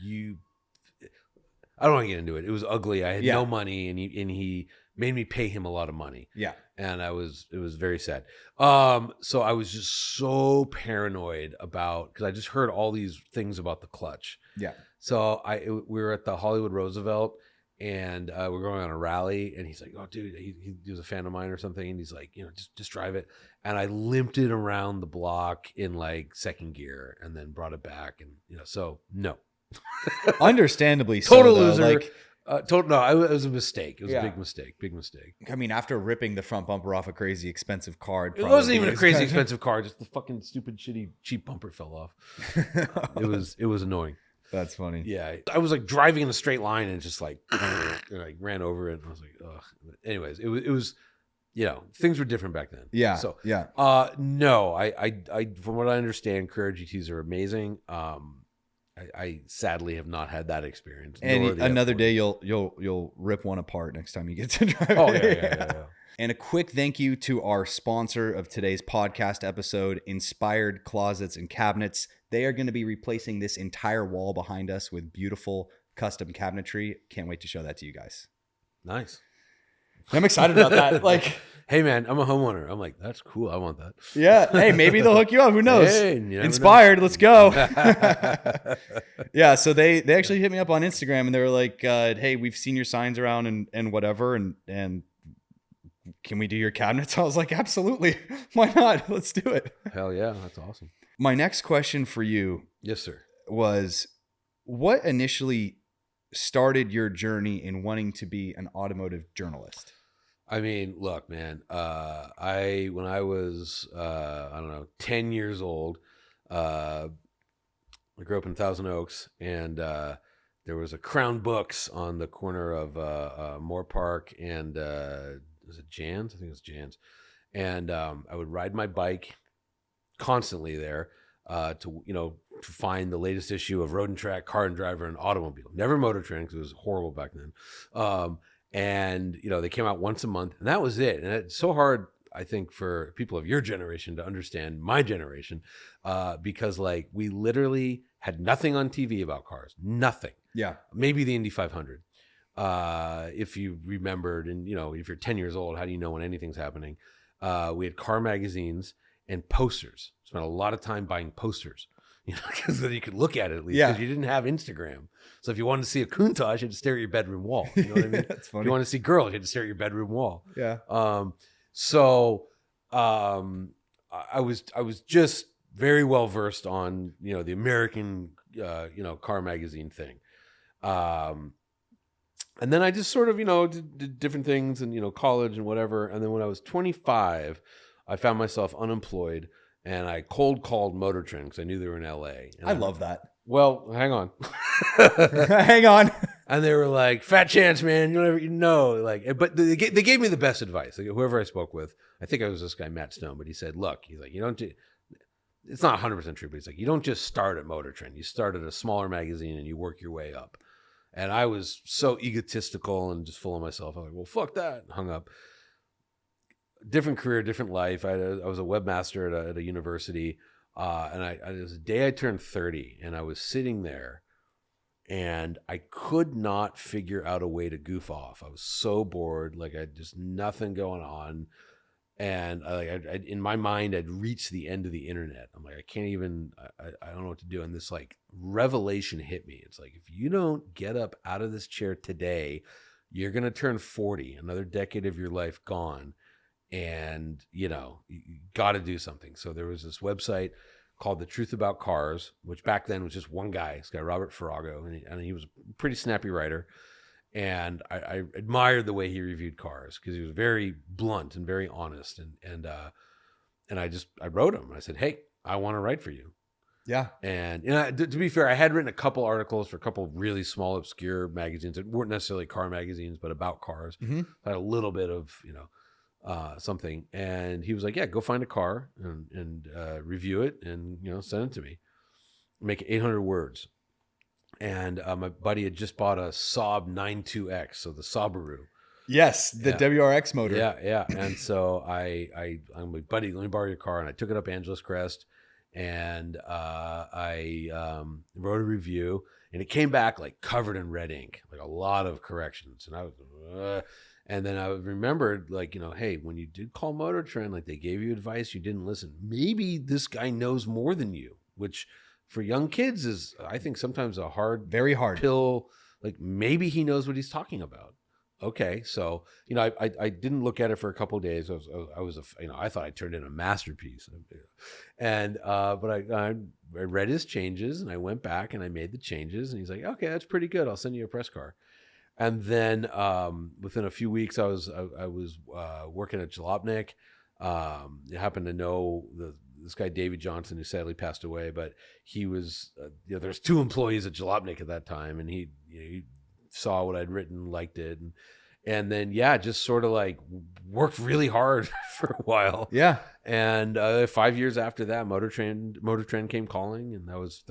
I don't want to get into it. It was ugly. I had no money and he made me pay him a lot of money. Yeah. And it was very sad. So I was just so paranoid because I just heard all these things about the clutch. Yeah. So we were at the Hollywood Roosevelt and we're going on a rally and he's like, oh dude, he was a fan of mine or something. And he's like, just drive it. And I limped it around the block in like 2nd gear and then brought it back. And, so no. Understandably total so, loser. No, it was a mistake. It was a big mistake. I mean, after ripping the front bumper off a crazy expensive car, it wasn't even a crazy expensive car. Just the fucking stupid, shitty, cheap bumper fell off. It was annoying. That's funny. Yeah, I was like driving in a straight line and just like, I ran over it. And I was like, ugh. Anyways, it was, things were different back then. Yeah. So yeah. No, I from what I understand, Carrera GTs are amazing. I sadly have not had that experience. And another day you'll rip one apart next time you get to drive. Oh yeah. And a quick thank you to our sponsor of today's podcast episode, Inspired Closets and Cabinets. They are going to be replacing this entire wall behind us with beautiful custom cabinetry. Can't wait to show that to you guys. Nice. I'm excited about that. Hey man, I'm a homeowner. I'm like, that's cool. I want that. Yeah. Hey, maybe they'll hook you up. Who knows? Hey, Inspired. Let's go. Yeah. So they actually hit me up on Instagram and they were like, hey, we've seen your signs around and whatever. And can we do your cabinets? I was like, absolutely. Why not? Let's do it. Hell yeah. That's awesome. My next question for you. Yes, sir. Was what initially started your journey in wanting to be an automotive journalist? I mean, look, man, when I was, 10 years old, I grew up in Thousand Oaks and, there was a Crown Books on the corner of, Moore Park and, was it Jan's? I think it was Jan's. And, I would ride my bike constantly there, to find the latest issue of Road and Track, Car and Driver, and Automobile. Never MotorTrend because it was horrible back then. And they came out once a month, and that was it. And it's so hard, I think, for people of your generation to understand my generation, because we literally had nothing on TV about cars, nothing. Yeah, maybe the Indy 500, if you remembered. And if you're 10 years old, how do you know when anything's happening? We had car magazines and posters. Spent a lot of time buying posters, because then you could look at it at least. Because you didn't have Instagram. So if you wanted to see a Countach, you had to stare at your bedroom wall. You know what I mean? That's funny. If you wanted to see girls, you had to stare at your bedroom wall. Yeah. I was just very well versed on the American car magazine thing. And then I just sort of did different things and college and whatever. And then when I was 25, I found myself unemployed. And I cold called MotorTrend because I knew they were in LA. And I love that. Well, hang on. Hang on. And they were like, fat chance, man. You'll never know. But they gave me the best advice. Whoever I spoke with, I think it was this guy, Matt Stone, but he said, look, he's like, it's not 100% true, but he's like, you don't just start at MotorTrend. You start at a smaller magazine and you work your way up. And I was so egotistical and just full of myself. I was like, well, fuck that. And hung up. Different career, different life. I was a webmaster at a university, and it was the day I turned 30, and I was sitting there, and I could not figure out a way to goof off. I was so bored, I had just nothing going on, And in my mind, I'd reached the end of the internet. I'm like, I can't even, I don't know what to do. And this like revelation hit me. It's like, if you don't get up out of this chair today, you're going to turn 40, another decade of your life gone. And, you got to do something. So there was this website called The Truth About Cars, which back then was just one guy, this guy, Robert Farrago. And he was a pretty snappy writer. And I admired the way he reviewed cars because he was very blunt and very honest. And I wrote him. I said, hey, I want to write for you. Yeah. And to be fair, I had written a couple articles for a couple of really small, obscure magazines that weren't necessarily car magazines, but about cars. Mm-hmm. I had a little bit of, something. And he was like, yeah, go find a car and review it and, send it to me. Make it 800 words. And my buddy had just bought a Saab 92X, so the Subaru. Yes, the WRX motor. Yeah. And so I'm like, buddy, let me borrow your car. And I took it up Angeles Crest, and I wrote a review, and it came back like covered in red ink, like a lot of corrections. And I was, and then I remembered, like, hey, when you did call MotorTrend, like they gave you advice, you didn't listen. Maybe this guy knows more than you, which for young kids is, I think, sometimes very hard pill. Like maybe he knows what he's talking about. Okay, so I didn't look at it for a couple of days. I thought I turned in a masterpiece, and but I read his changes, and I went back and I made the changes, and he's like, okay, that's pretty good. I'll send you a press car. And then within a few weeks, I was working at Jalopnik. I happened to know this guy, David Johnson, who sadly passed away, but he was, there's 2 employees at Jalopnik at that time. And he saw what I'd written, liked it. And then, just sort of like worked really hard for a while. Yeah. And 5 years after that, MotorTrend came calling, and that was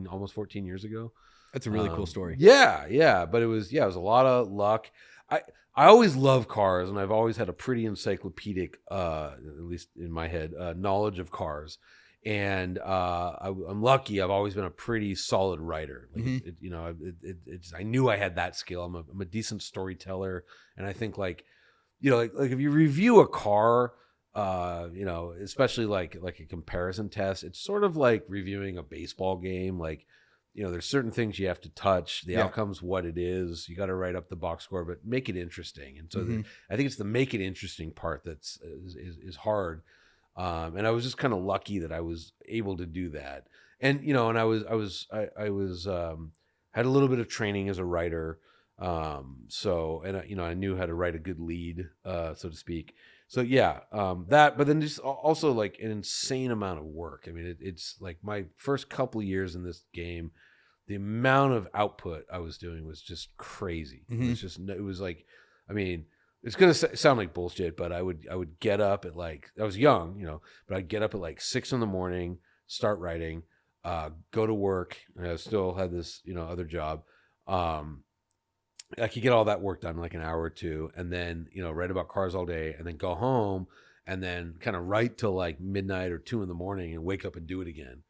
almost 14 years ago. That's a really cool story. Yeah. But it was a lot of luck. I always love cars, and I've always had a pretty encyclopedic, at least in my head, knowledge of cars. And I'm lucky. I've always been a pretty solid writer. Like, I knew I had that skill. I'm a decent storyteller, and I think like if you review a car, especially like a comparison test, it's sort of like reviewing a baseball game. Like, there's certain things you have to touch. The outcome's what it is. You got to write up the box score, but make it interesting. And so I think it's the make it interesting part that's is hard. And I was just kind of lucky that I was able to do that. And and I was had a little bit of training as a writer. I knew how to write a good lead, so to speak. So that, but then just also like an insane amount of work. I mean, it's like my first couple of years in this game, the amount of output I was doing was just crazy. It was like, I mean, it's going to sound like bullshit, but I would get up at like, I was young, but I'd get up at like 6 a.m, start writing, go to work. And I still had this, other job. I could get all that work done in like an hour or two, and then, write about cars all day, and then go home and then kind of write till like midnight or 2 a.m. and wake up and do it again.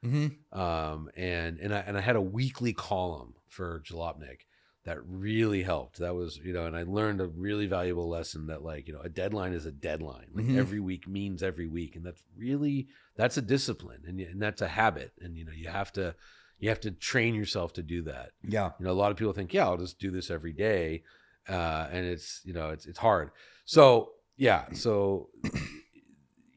And I had a weekly column for Jalopnik that really helped. That was, and I learned a really valuable lesson that like, a deadline is a deadline. Like every week means every week. And that's a discipline, and that's a habit. And, you have to train yourself to do that. Yeah. A lot of people think, I'll just do this every day. And it's, it's hard. So,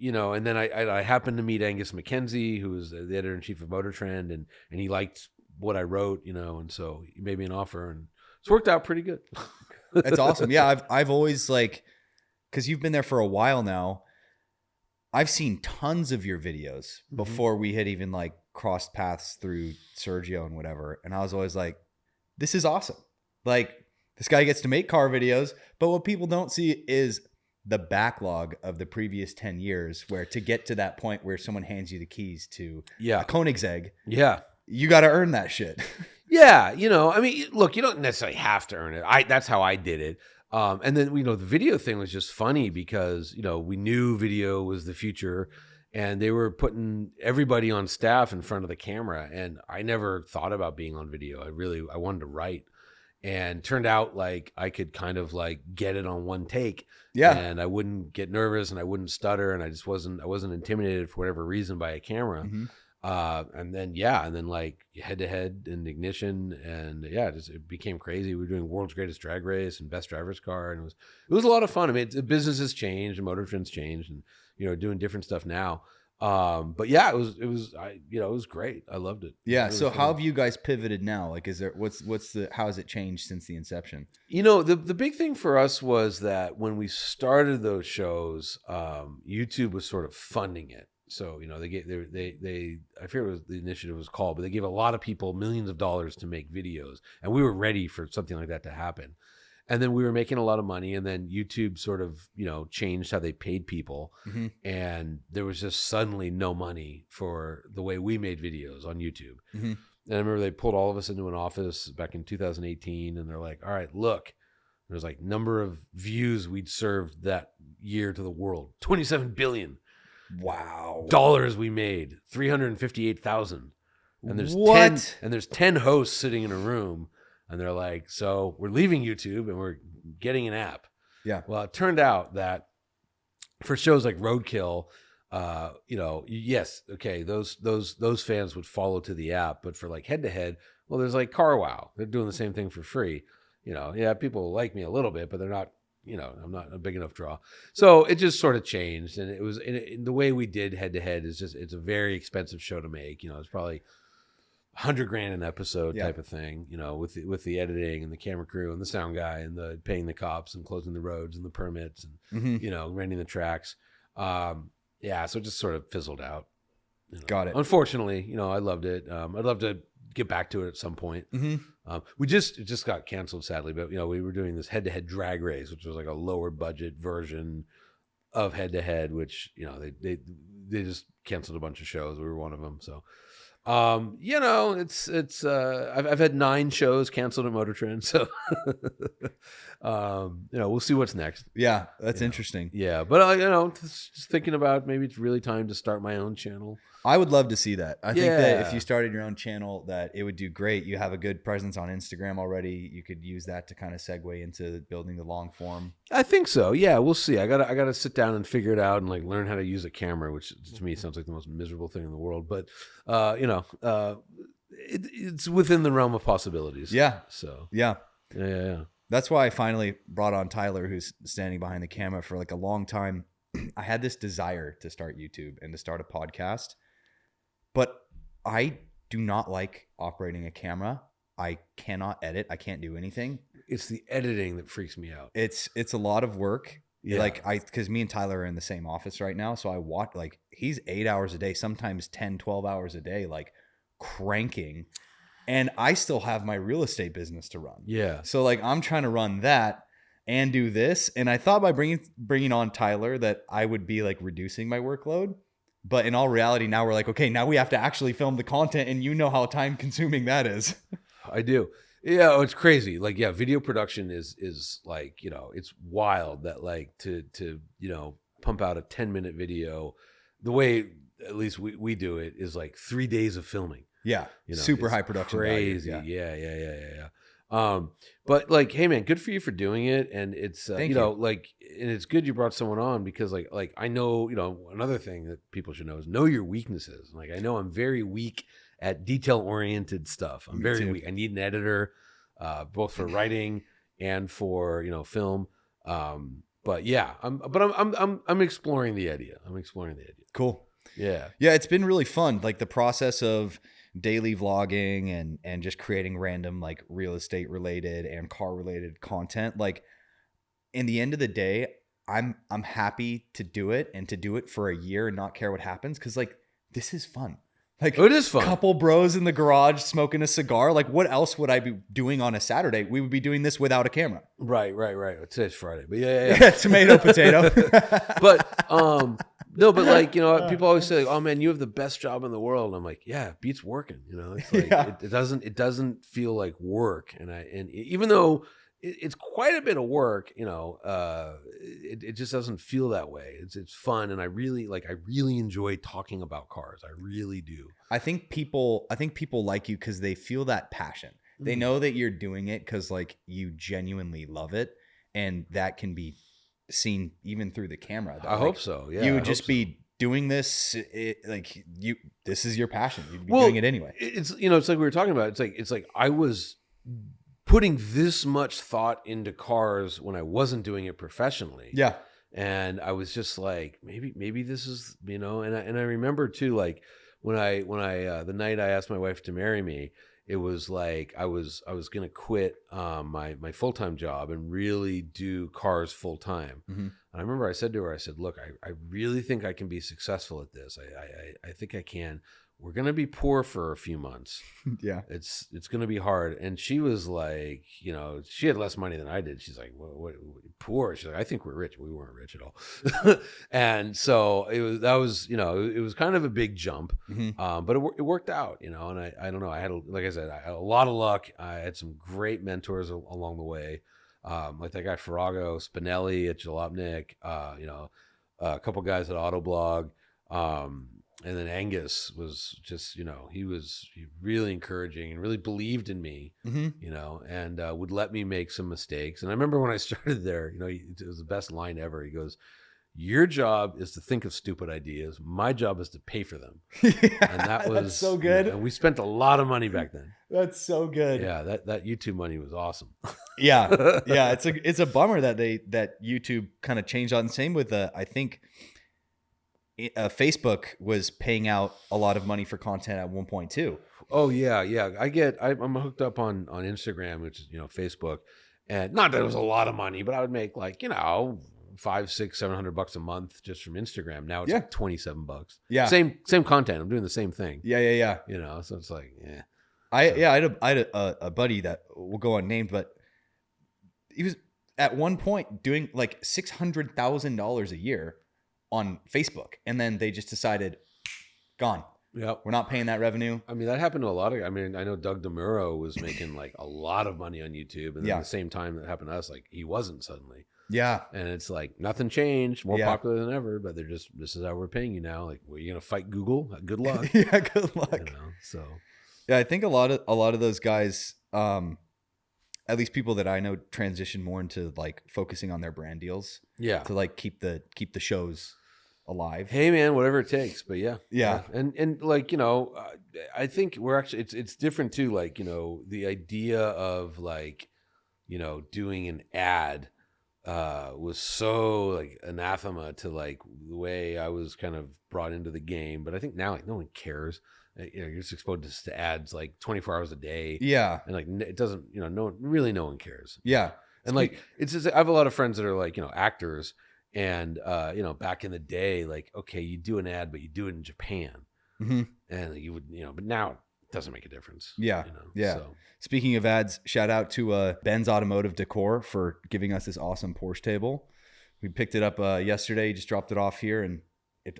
and then I happened to meet Angus McKenzie, who was the editor-in-chief of MotorTrend, and he liked what I wrote, and so he made me an offer, and it's worked out pretty good. That's awesome. Yeah. I've always like, cause you've been there for a while now. I've seen tons of your videos before we had even like crossed paths through Sergio and whatever. And I was always like, this is awesome. Like, this guy gets to make car videos, but what people don't see is the backlog of the previous 10 years, where to get to that point where someone hands you the keys to a Koenigsegg, you got to earn that shit. I mean, look, you don't necessarily have to earn it. That's how I did it. And then, the video thing was just funny because, we knew video was the future, and they were putting everybody on staff in front of the camera. And I never thought about being on video. I wanted to write. and turned out like I could kind of like get it on one take. Yeah. And I wouldn't get nervous and I wouldn't stutter, and I wasn't intimidated for whatever reason by a camera. Mm-hmm. And then like head to head and ignition, and it became crazy. We were doing World's Greatest Drag Race and Best Driver's Car, and it was a lot of fun. I mean, the business has changed and MotorTrend's changed, and doing different stuff now. But yeah, it was great. I loved it. Yeah. Really so fun. how have you guys pivoted now? Like, how has it changed since the inception? The big thing for us was that when we started those shows, YouTube was sort of funding it. So, I forget what the initiative was called, but they gave a lot of people millions of dollars to make videos, and we were ready for something like that to happen. And then we were making a lot of money, and then YouTube sort of, changed how they paid people. Mm-hmm. And there was just suddenly no money for the way we made videos on YouTube. Mm-hmm. And I remember they pulled all of us into an office back in 2018, and they're like, all right, look, there's like number of views we'd served that year to the world, 27 billion. Wow. Dollars we made, 358,000. And there's What? 10 hosts sitting in a room. And they're like, so we're leaving YouTube and we're getting an app. Yeah. Well, it turned out that for shows like Roadkill, yes, okay, those fans would follow to the app, but for like head to head, well, there's like CarWow. They're doing the same thing for free. People like me a little bit, but they're not. I'm not a big enough draw. So it just sort of changed, and it was in the way we did head to head is it's a very expensive show to make. It's probably $100,000 an episode type of thing, with the editing and the camera crew and the sound guy and the paying the cops and closing the roads and the permits and, renting the tracks. So it just sort of fizzled out. Got it. Unfortunately, I loved it. I'd love to get back to it at some point. Mm-hmm. It just got canceled sadly, but we were doing this head-to-head drag race, which was like a lower budget version of head-to-head, which, they just canceled a bunch of shows. We were one of them. So, I've had 9 shows canceled at MotorTrend, so we'll see what's next. Yeah, that's interesting. Yeah, but just thinking about maybe it's really time to start my own channel. I would love to see that. I think that if you started your own channel, that it would do great. You have a good presence on Instagram already. You could use that to kind of segue into building the long form. I think so. Yeah, we'll see. I gotta sit down and figure it out and like learn how to use a camera, which to me sounds like the most miserable thing in the world. But it's within the realm of possibilities. Yeah. So yeah. That's why I finally brought on Tyler, who's standing behind the camera for like a long time. I had this desire to start YouTube and to start a podcast, but I do not like operating a camera. I cannot edit. I can't do anything. It's the editing that freaks me out. It's a lot of work. Yeah. Because me and Tyler are in the same office right now. So I watch, like, he's 8 hours a day, sometimes 10, 12 hours a day, like cranking. And I still have my real estate business to run. Yeah. So like, I'm trying to run that and do this. And I thought by bringing on Tyler that I would be like reducing my workload. But in all reality, now we're like, okay, now we have to actually film the content. And you know how time consuming that is. I do. Yeah, it's crazy. Like, yeah, video production is like, it's wild that like to pump out a 10-minute video, the way at least we do it is like 3 days of filming. Yeah, super high production crazy. value. Yeah. But like, hey man, good for you for doing it, and it's and it's good you brought someone on because like I know another thing that people should know is know your weaknesses. Like I know I'm very weak at detail-oriented stuff. I'm very weak. I need an editor, both for writing and for film. But yeah, I'm exploring the idea. Cool. Yeah. Yeah, it's been really fun. Like the process of daily vlogging and just creating random like real estate related and car related content. Like in the end of the day, I'm happy to do it and to do it for a year and not care what happens because like this is fun. Like it is fun. Couple bros in the garage smoking a cigar. Like what else would I be doing on a Saturday? We would be doing this without a camera. Right. Today's Friday, but yeah. Tomato, potato. But no, but like people always say, like, "Oh man, you have the best job in the world." And I'm like, "Yeah, beats working." It's like it doesn't feel like work, and even though it's quite a bit of work, it just doesn't feel that way. It's fun, and I really enjoy talking about cars. I really do. I think people like you because they feel that passion. They know that you're doing it because like you genuinely love it, and that can be seen even through the camera. I hope so. Yeah, you would just be doing this this is your passion. You'd be doing it anyway. It's it's like we were talking about. It's like I was putting this much thought into cars when I wasn't doing it professionally. Yeah. And I was just like, maybe this is, and I remember too, like when I the night I asked my wife to marry me, it was like I was going to quit my full-time job and really do cars full time. Mm-hmm. And I remember I said to her, look, I really think I can be successful at this. I think I can. We're going to be poor for a few months. Yeah. It's going to be hard. And she was like, she had less money than I did. She's like, what poor? She's like, I think we're rich. We weren't rich at all. And so it was kind of a big jump. Mm-hmm. But it worked out, and I don't know. I had a lot of luck. I had some great mentors along the way. Like that guy Farrago, Spinelli at Jalopnik, a couple guys at Autoblog. And then Angus was just, he was really encouraging and really believed in me, mm-hmm. And would let me make some mistakes. And I remember when I started there, it was the best line ever. He goes, your job is to think of stupid ideas. My job is to pay for them. Yeah, and that was so good. And we spent a lot of money back then. That's so good. Yeah, that YouTube money was awesome. Yeah. Yeah, it's a bummer that YouTube kind of changed on. Same with I think Facebook was paying out a lot of money for content at one point too. Oh yeah. I'm hooked up on Instagram, which is Facebook, and not that it was a lot of money, but I would make like $500, $600, $700 a month just from Instagram. Now it's like $27. Yeah, same content. I'm doing the same thing. Yeah. So it's like I had a buddy that will go unnamed, but he was at one point doing like $600,000 a year on Facebook, and then they just decided, gone. Yep. We're not paying that revenue. I mean, that happened to a lot of. I mean, I know Doug DeMuro was making like a lot of money on YouTube, and then at the same time that happened to us, like he wasn't suddenly. Yeah. And it's like nothing changed, more popular than ever, but they're just, this is how we're paying you now. Like, well, you're gonna fight Google? Good luck. Yeah, good luck. So yeah, I think a lot of those guys, at least people that I know, transition more into like focusing on their brand deals. Yeah. To like keep the shows alive. Hey man, whatever it takes. But yeah. And like, I think we're actually, it's different too. Like, the idea of like, doing an ad was so like anathema to like the way I was kind of brought into the game. But I think now like no one cares. You're just exposed to ads like 24 hours a day. Yeah. And like it doesn't, no one cares. Yeah. And like it's just, I have a lot of friends that are like, actors. And, back in the day, like, okay, you do an ad, but you do it in Japan. Mm-hmm. And you would, but now it doesn't make a difference. Yeah. Yeah. So. Speaking of ads, shout out to Ben's Automotive Decor for giving us this awesome Porsche table. We picked it up yesterday, just dropped it off here. And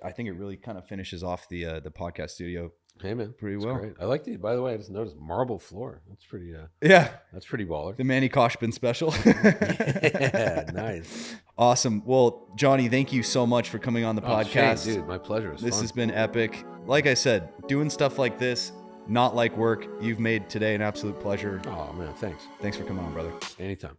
I think it really kind of finishes off the podcast studio. Hey man, pretty well. Great. I liked it. By the way, I just noticed marble floor. That's pretty. Yeah, that's pretty baller. The Manny Koshbin special. Yeah, nice. Awesome. Well, Jonny, thank you so much for coming on the podcast, Shane, dude. My pleasure. This has been epic. Like I said, doing stuff like this, not like work. You've made today an absolute pleasure. Oh man, thanks. Thanks for coming on, brother. Anytime.